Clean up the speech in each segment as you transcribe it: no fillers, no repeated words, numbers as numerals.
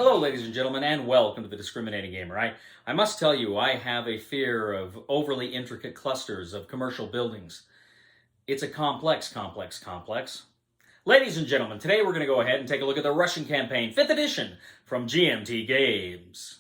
Hello, ladies and gentlemen, and welcome to The Discriminating Gamer. I must tell you, I have a fear of overly intricate clusters of commercial buildings. It's a complex. Ladies and gentlemen, today we're going to go ahead and take a look at the Russian campaign, 5th edition, from GMT Games.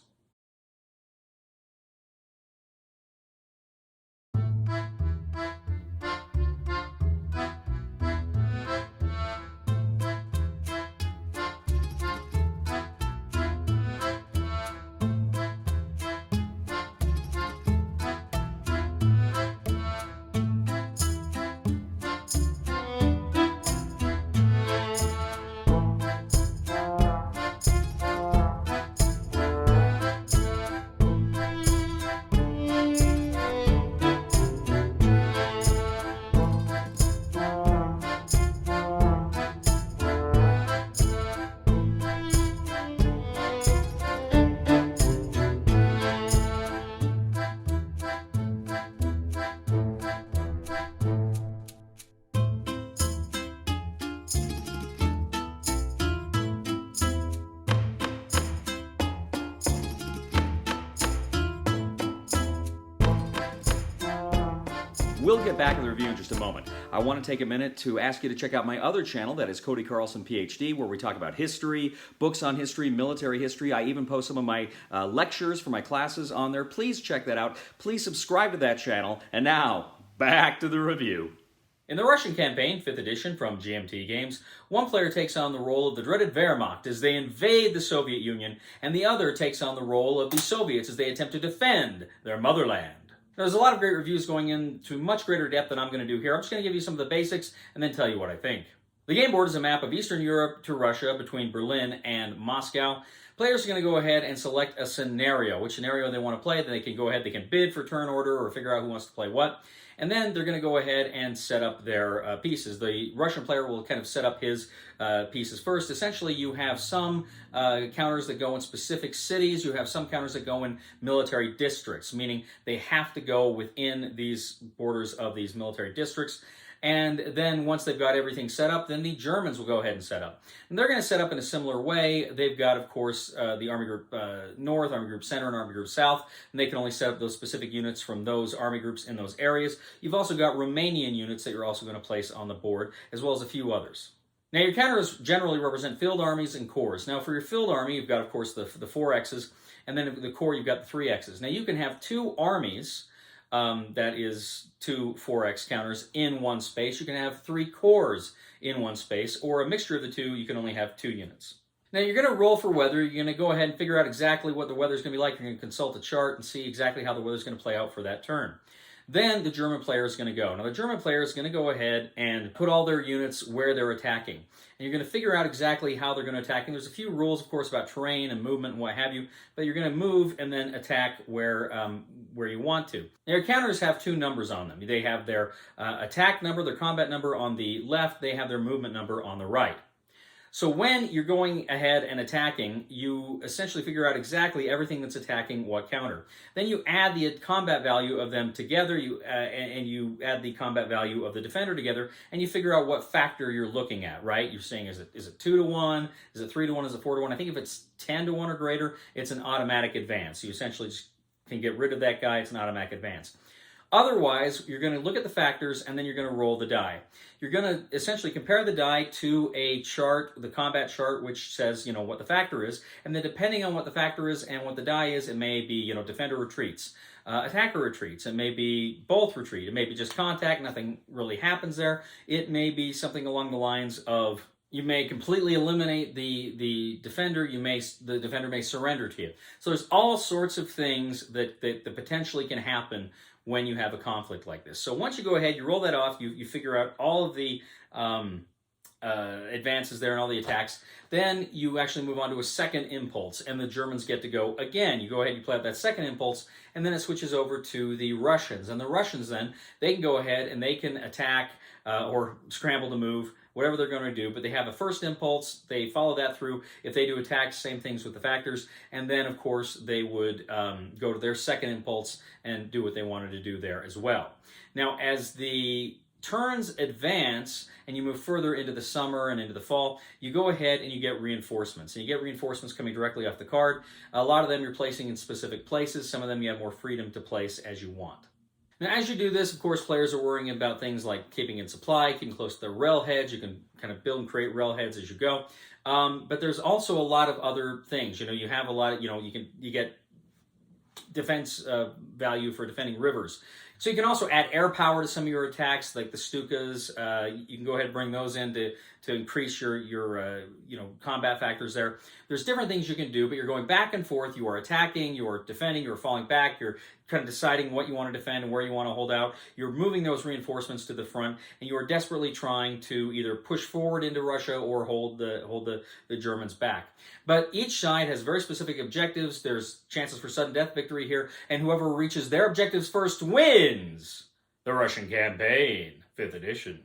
We'll get back to the review in just a moment. I want to take a minute to ask you to check out my other channel, that is Cody Carlson PhD, where we talk about history, books on history, military history. I even post some of my lectures for my classes on there. Please check that out. Please subscribe to that channel. And now, back to the review. In the Russian campaign, 5th edition from GMT Games, one player takes on the role of the dreaded Wehrmacht as they invade the Soviet Union, and the other takes on the role of the Soviets as they attempt to defend their motherland. There's a lot of great reviews going into much greater depth than I'm going to do here. I'm just going to give you some of the basics and then tell you what I think. The game board is a map of Eastern Europe to Russia between Berlin and Moscow. Players are going to go ahead and select a scenario, which scenario they want to play. Then they can go ahead, they can bid for turn order or figure out who wants to play what. And then they're going to go ahead and set up their pieces. The Russian player will kind of set up his pieces first. Essentially, you have some counters that go in specific cities. You have some counters that go in military districts, meaning they have to go within these borders of these military districts. And then once they've got everything set up, then the Germans will go ahead and set up. And they're going to set up in a similar way. They've got, of course, the Army Group North, Army Group Center, and Army Group South. And they can only set up those specific units from those army groups in those areas. You've also got Romanian units that you're also going to place on the board, as well as a few others. Now, your counters generally represent field armies and corps. Now, for your field army, you've got, of course, the 4 X's. And then the corps, you've got the 3 X's. Now, you can have 2 armies. That is 2 4X counters in one space. You can have 3 corps in one space, or a mixture of the two. You can only have 2 units. Now you're going to roll for weather. You're going to go ahead and figure out exactly what the weather is going to be like. You're going to consult the chart and see exactly how the weather is going to play out for that turn. Then the German player is going to go. Now the German player is going to go ahead and put all their units where they're attacking. And you're going to figure out exactly how they're going to attack. And there's a few rules, of course, about terrain and movement and what have you. But you're going to move and then attack where you want to. Now, your counters have 2 numbers on them. They have their attack number, their combat number on the left. They have their movement number on the right. So when you're going ahead and attacking, you essentially figure out exactly everything that's attacking what counter. Then you add the combat value of them together, and you add the combat value of the defender together, and you figure out what factor you're looking at, right? You're saying, is it 2 to 1? Is it 3 to 1? Is it 4 to 1? I think if it's 10 to 1 or greater, it's an automatic advance. You essentially just can get rid of that guy. It's an automatic advance. Otherwise, you're going to look at the factors and then you're going to roll the die. You're going to essentially compare the die to a chart, the combat chart, which says, what the factor is. And then depending on what the factor is and what the die is, it may be, defender retreats, attacker retreats. It may be both retreat. It may be just contact. Nothing really happens there. It may be something along the lines of you may completely eliminate the defender. The defender may surrender to you. So there's all sorts of things that potentially can happen when you have a conflict like this. So once you go ahead, you roll that off, you figure out all of the advances there and all the attacks, then you actually move on to a second impulse, and the Germans get to go again. You go ahead, you play out that second impulse, and then it switches over to the Russians. And the Russians then, they can go ahead and they can attack or scramble to move, whatever they're going to do, but they have a first impulse, they follow that through. If they do attacks, same things with the factors, and then of course they would go to their second impulse and do what they wanted to do there as well. Now as the turns advance and you move further into the summer and into the fall, you go ahead and you get reinforcements. And you get reinforcements coming directly off the card. A lot of them you're placing in specific places. Some of them you have more freedom to place as you want. Now, as you do this, of course, players are worrying about things like keeping in supply, keeping close to the railheads. You can kind of build and create railheads as you go. But there's also a lot of other things. You have a lot of, you get defense value for defending rivers. So you can also add air power to some of your attacks, like the Stukas. You can go ahead and bring those in to increase your combat factors there. There's different things you can do, but you're going back and forth. You are attacking, you are defending, you're falling back, you're kind of deciding what you want to defend and where you want to hold out. You're moving those reinforcements to the front, and you are desperately trying to either push forward into Russia or hold the Germans back. But each side has very specific objectives. There's chances for sudden death victory here, and whoever reaches their objectives first wins the Russian campaign, 5th edition.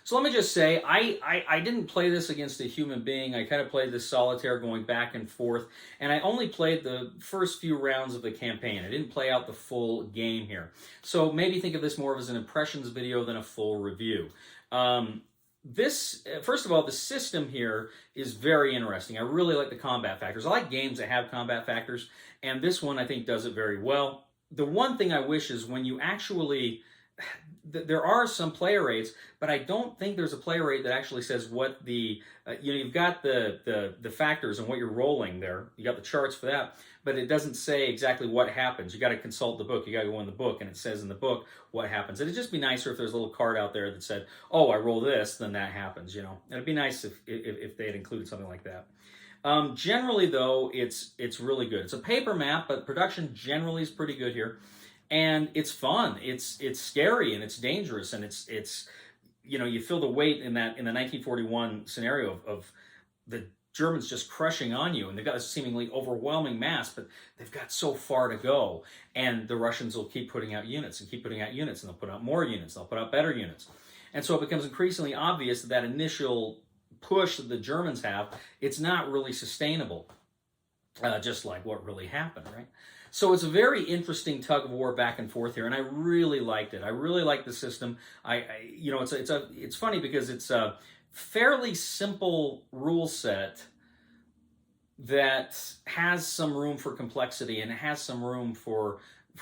So let me just say, I didn't play this against a human being. I kind of played this solitaire going back and forth, and I only played the first few rounds of the campaign. I didn't play out the full game here. So maybe think of this more as an impressions video than a full review. First of all, the system here is very interesting. I really like the combat factors. I like games that have combat factors, and this one I think does it very well. The one thing I wish is when you actually... There are some player rates, but I don't think there's a player rate that actually says what the, you've got the factors and what you're rolling there. You got the charts for that, but it doesn't say exactly what happens. You got to consult the book. You got to go in the book, and it says in the book what happens. It'd just be nicer if there's a little card out there that said, oh, I roll this, then that happens, It'd be nice if they had included something like that. Generally, though, it's really good. It's a paper map, but production generally is pretty good here. And it's fun. It's scary and it's dangerous, and it's you feel the weight in the 1941 scenario of the Germans just crushing on you, and they've got a seemingly overwhelming mass, but they've got so far to go, and the Russians will keep putting out units and keep putting out units, and they'll put out more units, they'll put out better units, and so it becomes increasingly obvious that initial push that the Germans have, it's not really sustainable, just like what really happened, right? So it's a very interesting tug of war back and forth here, and I really liked it. I really like the system. It's funny because it's a fairly simple rule set that has some room for complexity, and it has some room for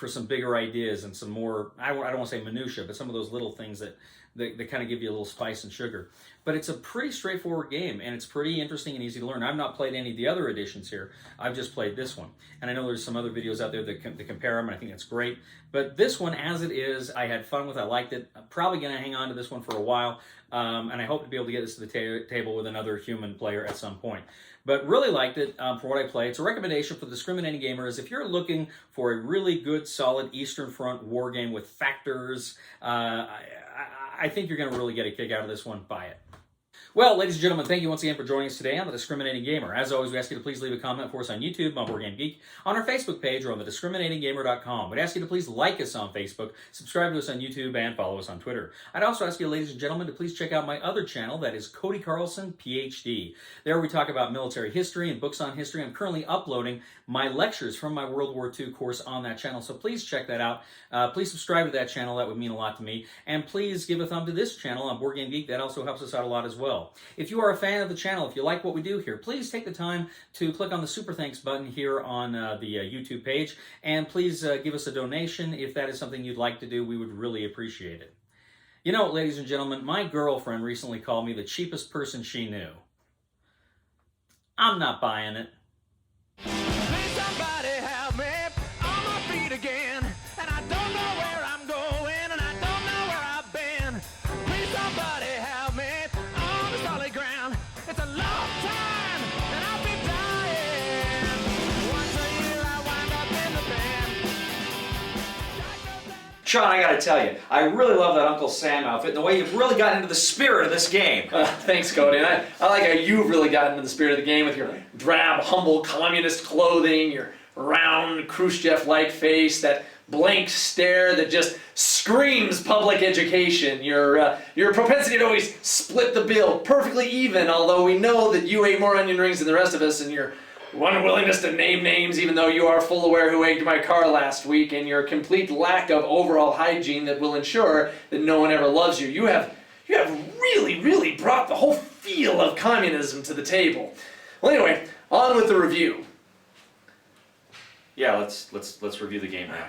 some bigger ideas and some more, I don't want to say minutia, but some of those little things that kind of give you a little spice and sugar. But it's a pretty straightforward game, and it's pretty interesting and easy to learn. I've not played any of the other editions here. I've just played this one. And I know there's some other videos out there that compare them, and I think that's great. But this one, as it is, I had fun with. I liked it. I'm probably going to hang on to this one for a while, and I hope to be able to get this to the table with another human player at some point. But really liked it for what I played. It's a recommendation for the discriminating gamer is if you're looking for a really good, solid Eastern Front war game with factors, I think you're going to really get a kick out of this one. Buy it. Well, ladies and gentlemen, thank you once again for joining us today on The Discriminating Gamer. As always, we ask you to please leave a comment for us on YouTube, on Wargame Geek, on our Facebook page, or on thediscriminatinggamer.com. We'd ask you to please like us on Facebook, subscribe to us on YouTube, and follow us on Twitter. I'd also ask you, ladies and gentlemen, to please check out my other channel, that is Cody Carlson, PhD. There we talk about military history and books on history. I'm currently uploading my lectures from my World War II course on that channel, so please check that out. Please subscribe to that channel. That would mean a lot to me. And please give a thumb to this channel on Wargame Geek. That also helps us out a lot as well. If you are a fan of the channel, if you like what we do here, please take the time to click on the Super Thanks button here on the YouTube page, and please give us a donation if that is something you'd like to do. We would really appreciate it. You know, ladies and gentlemen, my girlfriend recently called me the cheapest person she knew. I'm not buying it. Please somebody help me on my feet again, and I don't know where I'm going, and I don't know where I've been. Please somebody help me on the solid ground. It's a long time, and I'll be dying. Once a year I wind up in the band. Sean, I gotta tell you, I really love that Uncle Sam outfit and the way you've really gotten into the spirit of this game. Thanks, Cody. And I like how you've really gotten into the spirit of the game with your drab, humble, communist clothing, your round, Khrushchev-like face, that blank stare that just screams public education, your propensity to always split the bill perfectly even, although we know that you ate more onion rings than the rest of us, and your unwillingness to name names, even though you are full aware who egged my car last week, and your complete lack of overall hygiene that will ensure that no one ever loves you. You have really brought the whole feel of communism to the table. Well, anyway, on with the review. Yeah, let's review the game now.